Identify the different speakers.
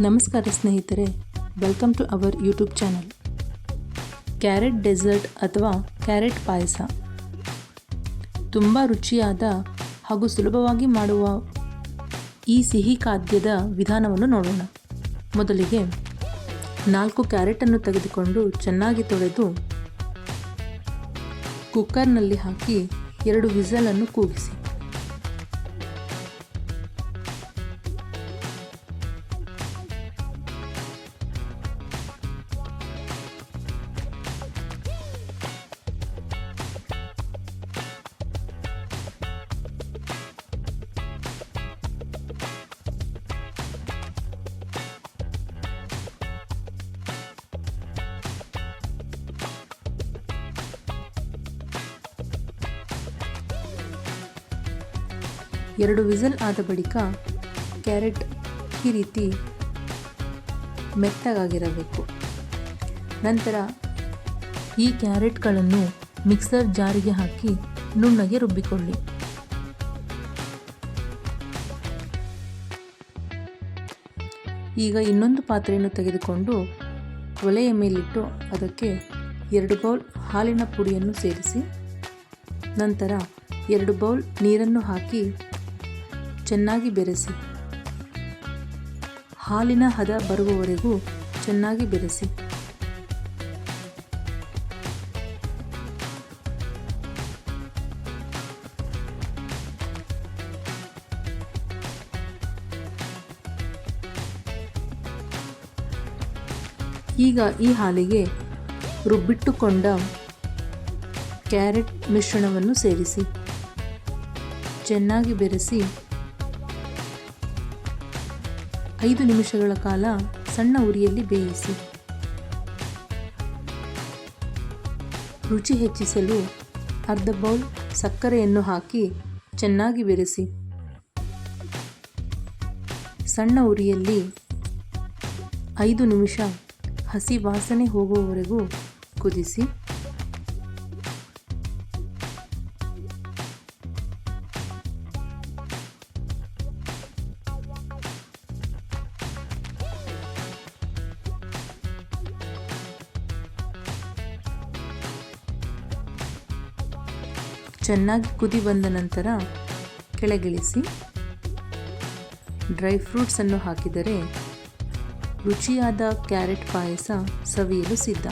Speaker 1: ನಮಸ್ಕಾರ ಸ್ನೇಹಿತರೆ, welcome to our YouTube channel. Carrot dessert ಅಥವಾ ಕ್ಯಾರೆಟ್ ಪಾಯಸ ತುಂಬ ರುಚಿಯಾದ ಹಾಗೂ ಸುಲಭವಾಗಿ ಮಾಡುವ ಈ ಸಿಹಿ ಖಾದ್ಯದ ವಿಧಾನವನ್ನು ನೋಡೋಣ. ಮೊದಲಿಗೆ 4 ಕ್ಯಾರೆಟನ್ನು ತೆಗೆದುಕೊಂಡು ಚೆನ್ನಾಗಿ ತೊಳೆದು ಕುಕ್ಕರ್ನಲ್ಲಿ ಹಾಕಿ 2 ವಿಸಲನ್ನು ಕೂಗಿಸಿ. ಎರಡು ವಿಸಲ್ ಆದ ಬಳಿಕ ಕ್ಯಾರೆಟ್ ಈ ರೀತಿ ಮೆತ್ತಗಾಗಿರಬೇಕು. ನಂತರ ಈ ಕ್ಯಾರೆಟ್ಗಳನ್ನು ಮಿಕ್ಸರ್ ಜಾರಿಗೆ ಹಾಕಿ ನುಣ್ಣಗೆ ರುಬ್ಬಿಕೊಳ್ಳಿ. ಈಗ ಇನ್ನೊಂದು ಪಾತ್ರೆಯನ್ನು ತೆಗೆದುಕೊಂಡು ಒಲೆಯ ಮೇಲಿಟ್ಟು ಅದಕ್ಕೆ 2 ಬೌಲ್ ಹಾಲಿನ ಪುಡಿಯನ್ನು ಸೇರಿಸಿ, ನಂತರ 2 ಬೌಲ್ ನೀರನ್ನು ಹಾಕಿ ಚೆನ್ನಾಗಿ ಬೆರೆಸಿ. ಹಾಲಿನ ಹದ ಬರುವವರೆಗೂ ಚೆನ್ನಾಗಿ ಬೆರೆಸಿ. ಈಗ ಈ ಹಾಲಿಗೆ ರುಬ್ಬಿಟ್ಟುಕೊಂಡ ಕ್ಯಾರೆಟ್ ಮಿಶ್ರಣವನ್ನು ಸೇರಿಸಿ ಚೆನ್ನಾಗಿ ಬೆರೆಸಿ 5 ನಿಮಿಷಗಳ ಕಾಲ ಸಣ್ಣ ಉರಿಯಲ್ಲಿ ಬೇಯಿಸಿ. ರುಚಿ ಹೆಚ್ಚಿಸಲು ಅರ್ಧ ಬೌಲ್ ಸಕ್ಕರೆಯನ್ನು ಹಾಕಿ ಚೆನ್ನಾಗಿ ಬೆರೆಸಿ. ಸಣ್ಣ ಉರಿಯಲ್ಲಿ 5 ನಿಮಿಷ ಹಸಿ ವಾಸನೆ ಹೋಗುವವರೆಗೂ ಕುದಿಸಿ. ಚೆನ್ನಾಗಿ ಕುದಿ ಬಂದ ನಂತರ ಕೆಳಗಿಳಿಸಿ. ಡ್ರೈ ಫ್ರೂಟ್ಸನ್ನು ಹಾಕಿದರೆ ರುಚಿಯಾದ ಕ್ಯಾರೆಟ್ ಪಾಯಸ ಸವಿಯಲು ಸಿದ್ಧ.